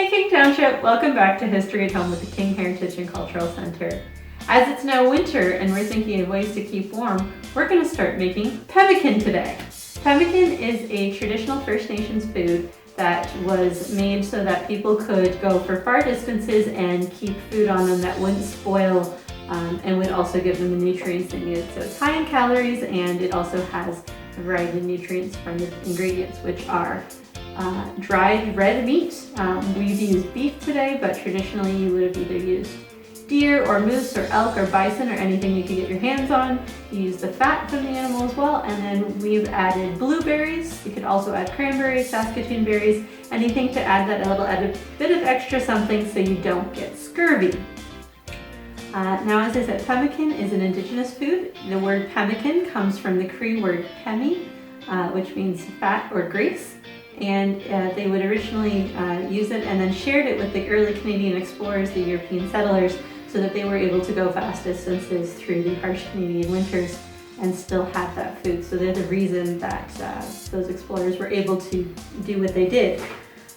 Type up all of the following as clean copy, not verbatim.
Hey King Township, welcome back to History at Home with the King Heritage and Cultural Center. As it's now winter and we're thinking of ways to keep warm, we're going to start making pemmican today. Pemmican is a traditional First Nations food that was made so that people could go for far distances and keep food on them that wouldn't spoil and would also give them the nutrients they needed. So it's high in calories and it also has a variety of nutrients from the ingredients, which are dried red meat. We've used beef today, but traditionally you would have either used deer or moose or elk or bison or anything you could get your hands on. You use the fat from the animal as well, and then we've added blueberries. You could also add cranberries, Saskatoon berries, anything to add that little bit of extra something so you don't get scurvy. Now, as I said, pemmican is an Indigenous food. The word pemmican comes from the Cree word pemi, which means fat or grease. And they would originally use it and then shared it with the early Canadian explorers, the European settlers, so that they were able to go vast distances through the harsh Canadian winters and still have that food. So they're the reason that those explorers were able to do what they did.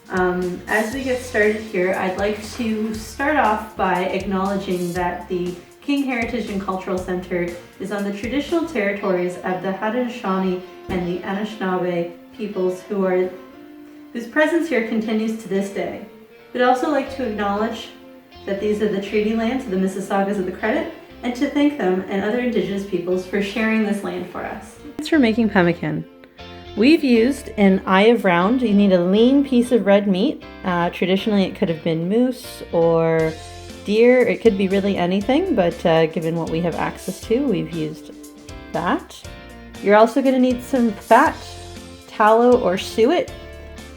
As we get started here, I'd like to start off by acknowledging that the King Heritage and Cultural Center is on the traditional territories of the Haudenosaunee and the Anishinaabe peoples whose presence here continues to this day. We'd also like to acknowledge that these are the treaty lands of the Mississaugas of the Credit, and to thank them and other Indigenous peoples for sharing this land for us. Thanks for making pemmican. We've used an eye of round. You need a lean piece of red meat. Traditionally it could have been moose or deer. It could be really anything, but given what we have access to, we've used that. You're also going to need some fat, tallow or suet.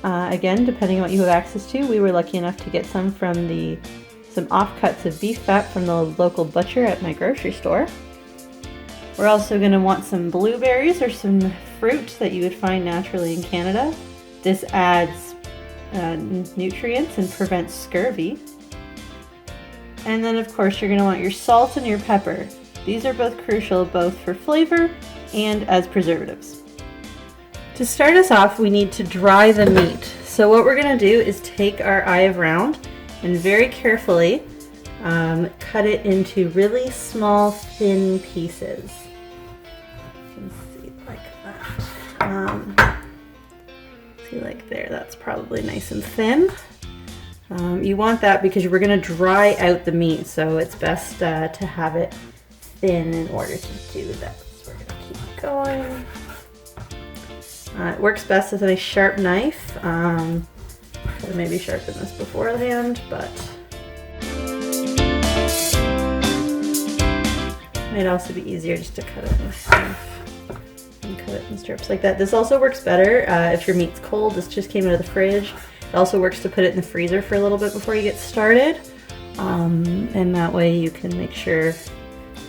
Again, depending on what you have access to. We were lucky enough to get some offcuts of beef fat from the local butcher at my grocery store. We're also going to want some blueberries or some fruit that you would find naturally in Canada. This adds nutrients and prevents scurvy. And then of course you're going to want your salt and your pepper. These are both crucial both for flavor and as preservatives. To start us off, we need to dry the meat. So what we're going to do is take our eye of round and very carefully cut it into really small, thin pieces. You can see like that. See like there, that's probably nice and thin. You want that because we're going to dry out the meat, so it's best to have it thin in order to do that. So we're going to keep going. It works best with a nice sharp knife. Could have maybe sharpened this beforehand, but it might also be easier just to cut it in half and cut it in strips like that. This also works better if your meat's cold. This just came out of the fridge. It also works to put it in the freezer for a little bit before you get started. And that way you can make sure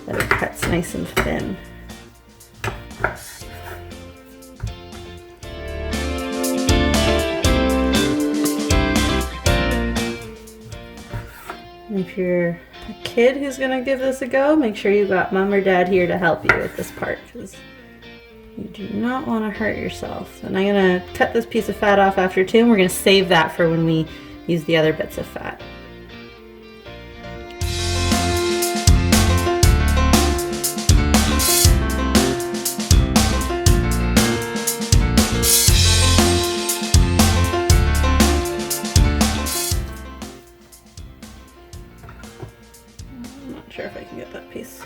that it cuts nice and thin. If you're a kid who's gonna give this a go, make sure you got mom or dad here to help you with this part because you do not want to hurt yourself. And I'm gonna cut this piece of fat off after too, and we're gonna save that for when we use the other bits of fat. Sure if I can get that piece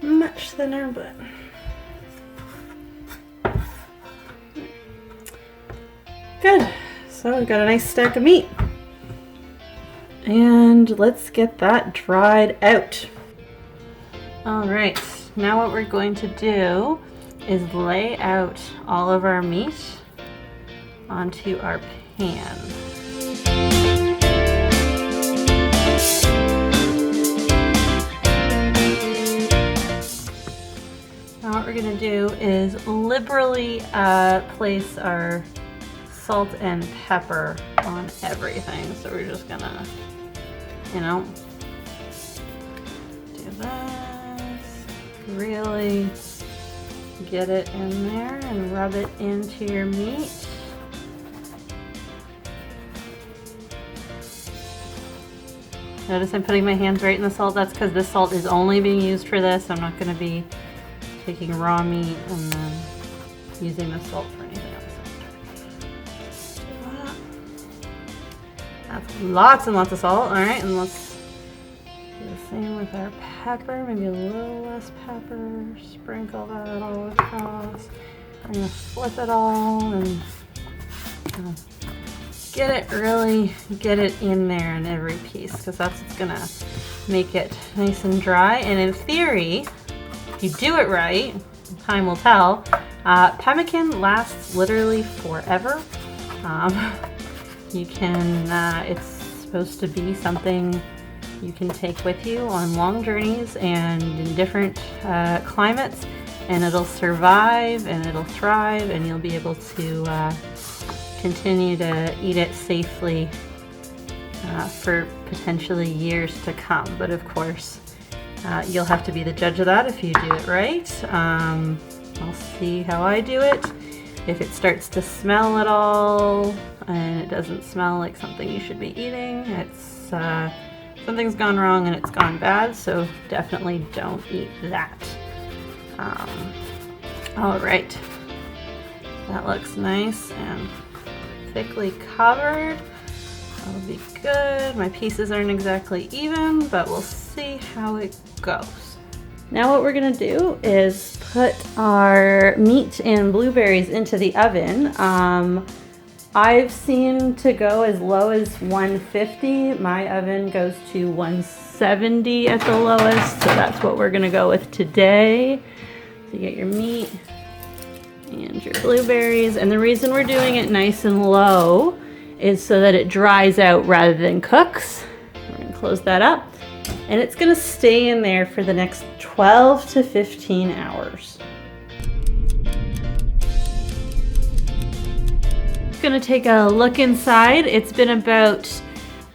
much thinner, but good. So we've got a nice stack of meat, and let's get that dried out. All right, now what we're going to do is lay out all of our meat onto our pan. What we're going to do is liberally place our salt and pepper on everything. So we're just going to, do this, really get it in there and rub it into your meat. Notice I'm putting my hands right in the salt. That's because this salt is only being used for this. I'm not going to be taking raw meat and then using the salt for anything else. That's lots and lots of salt. All right, and let's do the same with our pepper. Maybe a little less pepper. Sprinkle that all across. I'm going to flip it all and get it in there in every piece, because that's what's gonna make it nice and dry. And in theory, if you do it right, time will tell, pemmican lasts literally forever. You can, it's supposed to be something you can take with you on long journeys and in different climates, and it'll survive and it'll thrive, and you'll be able to continue to eat it safely for potentially years to come. But of course, you'll have to be the judge of that if you do it right. I'll see how I do it. If it starts to smell at all and it doesn't smell like something you should be eating, it's something's gone wrong and it's gone bad, so definitely don't eat that. All right, that looks nice and thickly covered. That'll be good. My pieces aren't exactly even, but we'll see how it goes. Now what we're gonna do is put our meat and blueberries into the oven. I've seen to go as low as 150. My oven goes to 170 at the lowest, so that's what we're gonna go with today. So you get your meat and your blueberries, and the reason we're doing it nice and low is so that it dries out rather than cooks. We're gonna close that up, and it's gonna stay in there for the next 12 to 15 hours. Gonna take a look inside. It's been about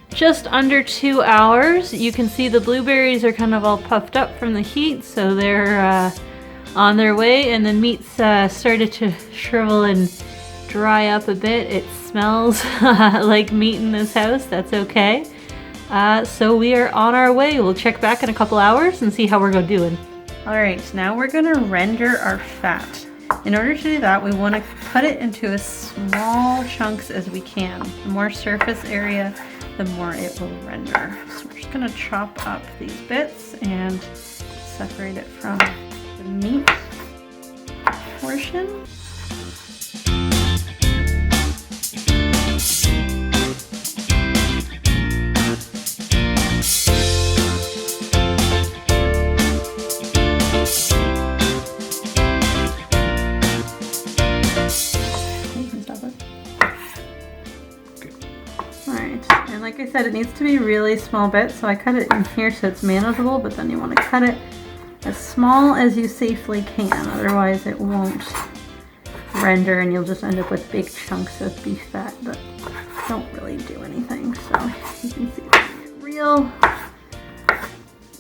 just under 2 hours. You can see the blueberries are kind of all puffed up from the heat, so they're on their way, and the meat's started to shrivel and dry up a bit. It smells like meat in this house. That's okay. So we are on our way. We'll check back in a couple hours and see how we're doing. All right, now we're gonna render our fat. In order to do that, we want to put it into as small chunks as we can. The more surface area, the more it will render. So we're just gonna chop up these bits and separate it from the meat portion. Like I said, it needs to be really small bits, so I cut it in here so it's manageable, but then you want to cut it as small as you safely can, otherwise it won't render and you'll just end up with big chunks of beef fat that don't really do anything. So you can see it's real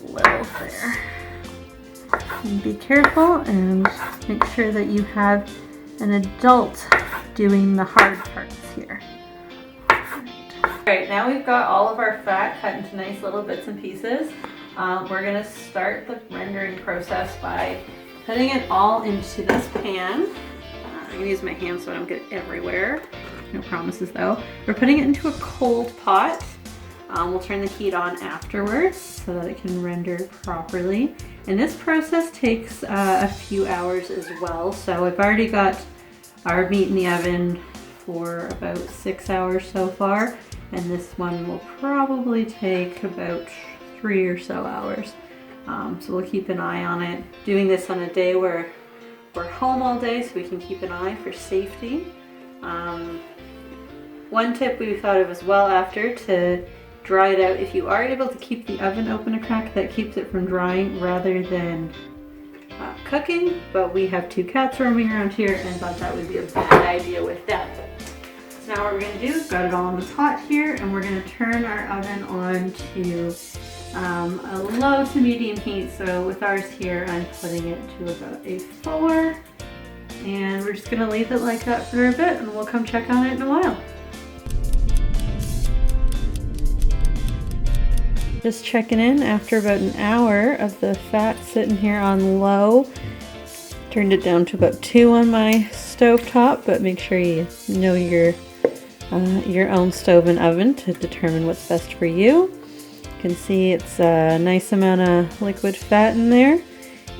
little there. And be careful and make sure that you have an adult doing the hard parts here. Alright, now we've got all of our fat cut into nice little bits and pieces. We're going to start the rendering process by putting it all into this pan. I'm going to use my hands so I don't get it everywhere. No promises though. We're putting it into a cold pot. We'll turn the heat on afterwards so that it can render properly. And this process takes a few hours as well. So I've already got our meat in the oven for about 6 hours so far. And this one will probably take about 3 or so hours. So we'll keep an eye on it. Doing this on a day where we're home all day so we can keep an eye for safety. One tip we thought of as well after to dry it out, if you are able to keep the oven open a crack, that keeps it from drying rather than cooking. But we have 2 cats roaming around here and thought that would be a bad idea with that. So now what we're going to do is got it all on the pot here, and we're going to turn our oven on to a low to medium heat. So with ours here, I'm putting it to about a 4, and we're just going to leave it like that for a bit, and we'll come check on it in a while. just checking in after about an hour of the fat sitting here on low. Turned it down to about 2 on my stove top, but make sure you know your own stove and oven to determine what's best for you. You can see it's a nice amount of liquid fat in there,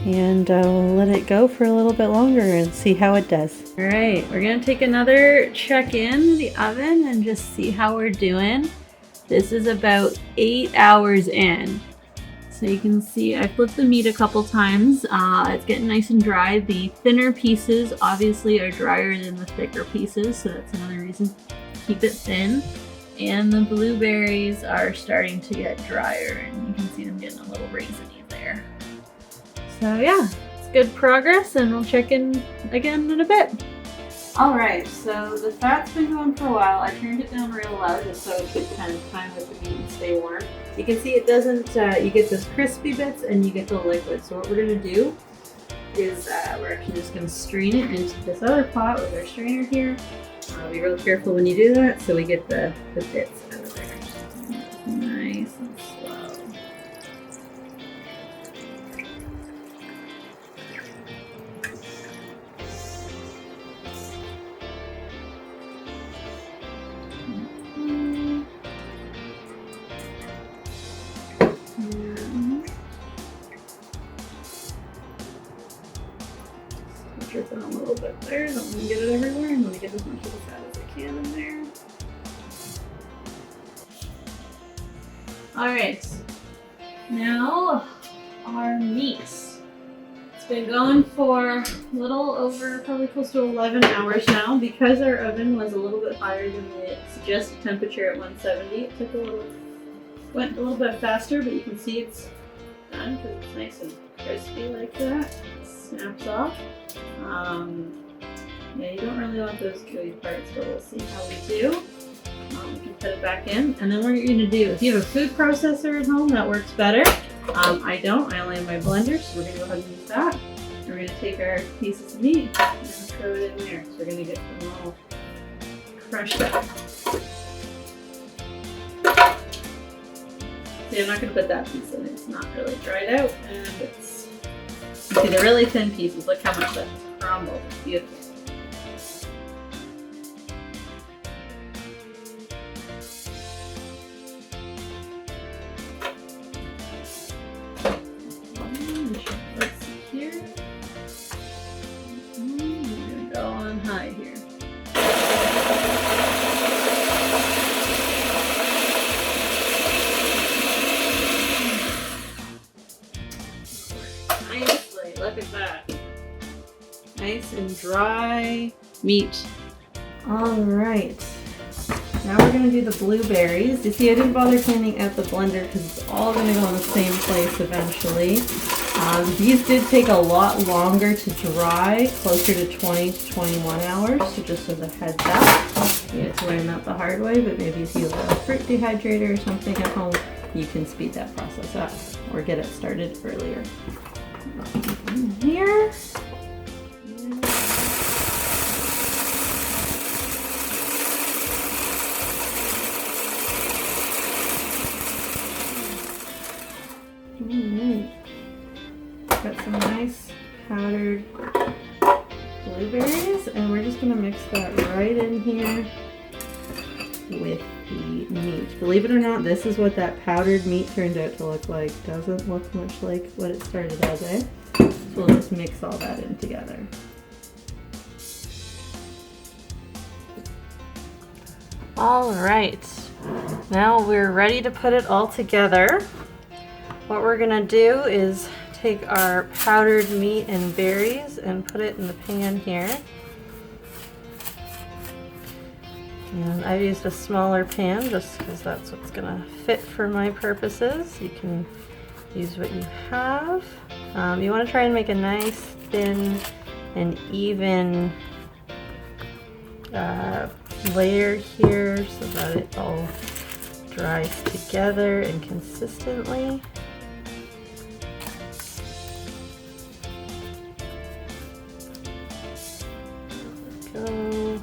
and I'll let it go for a little bit longer and see how it does. All right, we're gonna take another check in the oven and just see how we're doing. This is about 8 hours in. So you can see I flipped the meat a couple times. It's getting nice and dry. The thinner pieces obviously are drier than the thicker pieces, so that's another reason to keep it thin. And the blueberries are starting to get drier, and you can see them getting a little raisiny there. So yeah, it's good progress, and we'll check in again in a bit. Alright, so the fat's been going for a while. I turned it down real low just so it could kind of time with the meat and stay warm. You can see it doesn't, you get those crispy bits and you get the liquid. So what we're going to do is we're actually just going to strain it into this other pot with our strainer here. Be real careful when you do that so we get the bits out of there. Nice and slow. Drip it a little bit there, don't want to get it everywhere, and let me get as much of the fat as I can in there. Alright, now our meat. It's been going for a little over, probably close to 11 hours now. Because our oven was a little bit higher than the suggested temperature at 170, it went a little bit faster, but you can see it's done because it's nice and crispy like that. It snaps off. Yeah, you don't really want those gooey parts, but we'll see how we do. We can put it back in, and then what you're going to do, if you have a food processor at home, that works better. I don't. I only have my blender, so we're going to go ahead and use that. We're going to take our pieces of meat and throw it in there. So we're going to get them all crushed up. See, I'm not going to put that piece in. It's not really dried out, and it's, you see the really thin pieces. Look how much that's crumbled. It's beautiful. Look at that. Nice and dry meat. Alright. Now we're going to do the blueberries. You see, I didn't bother cleaning out the blender because it's all going to go in the same place eventually. These did take a lot longer to dry, closer to 20 to 21 hours. So just as a heads up, you have to learn that the hard way, but maybe if you have a fruit dehydrator or something at home, you can speed that process up or get it started earlier. Here. Alright. Got some nice powdered blueberries, and we're just gonna mix that right in here with the meat. Believe it or not, this is what that powdered meat turned out to look like. Doesn't look much like what it started as, eh? So we'll just mix all that in together. All right, now we're ready to put it all together. What we're gonna do is take our powdered meat and berries and put it in the pan here. And I've used a smaller pan just because that's what's gonna fit for my purposes. You can use what you have. You want to try and make a nice, thin, and even layer here so that it all dries together and consistently. There we go.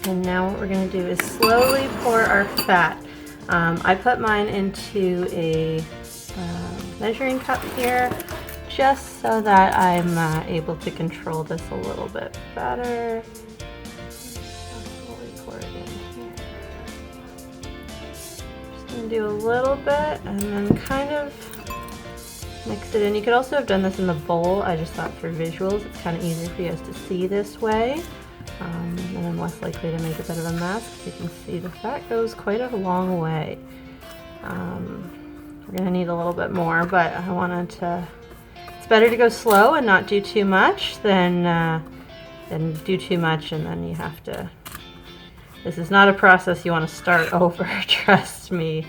And now what we're going to do is slowly pour our fat. I put mine into a measuring cup here just so that I'm able to control this a little bit better. Slowly pour it in here. Just going to do a little bit and then kind of mix it in. You could also have done this in the bowl. I just thought for visuals it's kind of easier for you guys to see this way. And I'm less likely to make a bit of a mess. You can see the fat goes quite a long way. We're going to need a little bit more, but I wanted to... It's better to go slow and not do too much than do too much and then you have to... This is not a process you want to start over, trust me.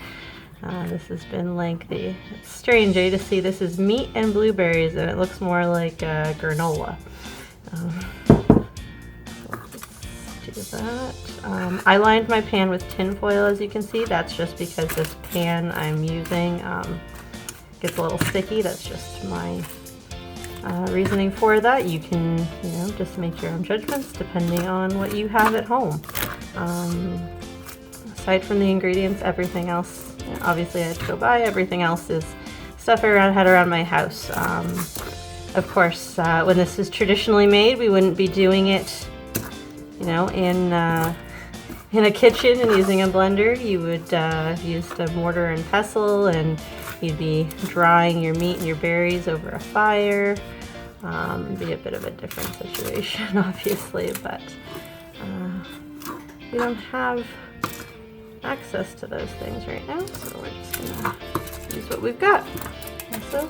This has been lengthy. It's strange, to see this is meat and blueberries and it looks more like granola. Do that. I lined my pan with tin foil, as you can see. That's just because this pan I'm using gets a little sticky. That's just my reasoning for that. You can, just make your own judgments depending on what you have at home. Aside from the ingredients, everything else, obviously I had to go buy. Everything else is stuff I had around my house. Of course, when this is traditionally made, we wouldn't be doing it in a kitchen and using a blender. You would use a mortar and pestle, and you'd be drying your meat and your berries over a fire. It'd be a bit of a different situation, obviously, but we don't have access to those things right now, so we're just gonna use what we've got. Also,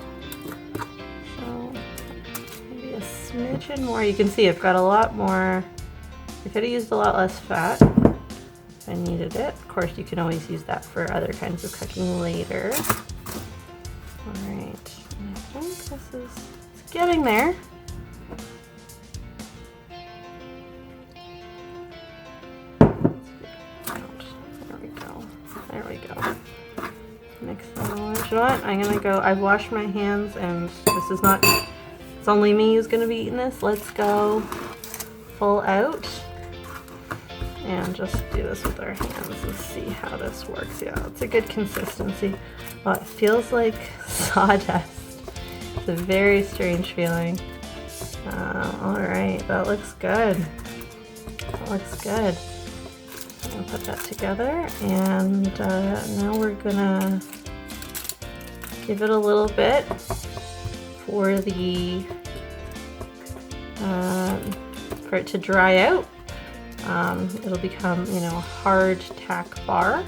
so maybe a smidgen more. You can see I've got a lot more. I could have used a lot less fat if I needed it. Of course, you can always use that for other kinds of cooking later. Alright, I think this is it's getting there. There we go. There we go. Mix that all. You know what? I'm gonna go. I've washed my hands, and this is not. It's only me who's gonna be eating this. Let's go full out. And just do this with our hands and see how this works. Yeah, it's a good consistency. Oh, it feels like sawdust. It's a very strange feeling. Alright, that looks good. That looks good. I'm going to put that together, and now we're going to give it a little bit for it to dry out. It'll become, a hard tack bar,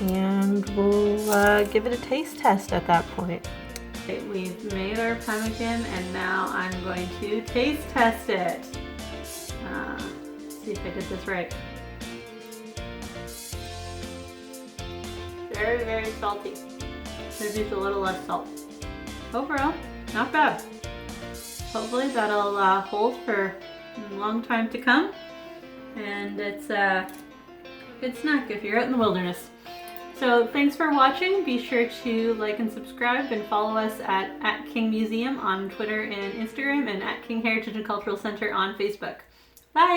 and we'll give it a taste test at that point. Okay, we've made our pemmican, and now I'm going to taste test it. See if I did this right. Very, very salty. Maybe it's a little less salt. Overall, not bad. Hopefully that'll hold for a long time to come. And it's a good snack if you're out in the wilderness. So thanks for watching. Be sure to like and subscribe and follow us at King Museum on Twitter and Instagram, and at King Heritage and Cultural Center on Facebook.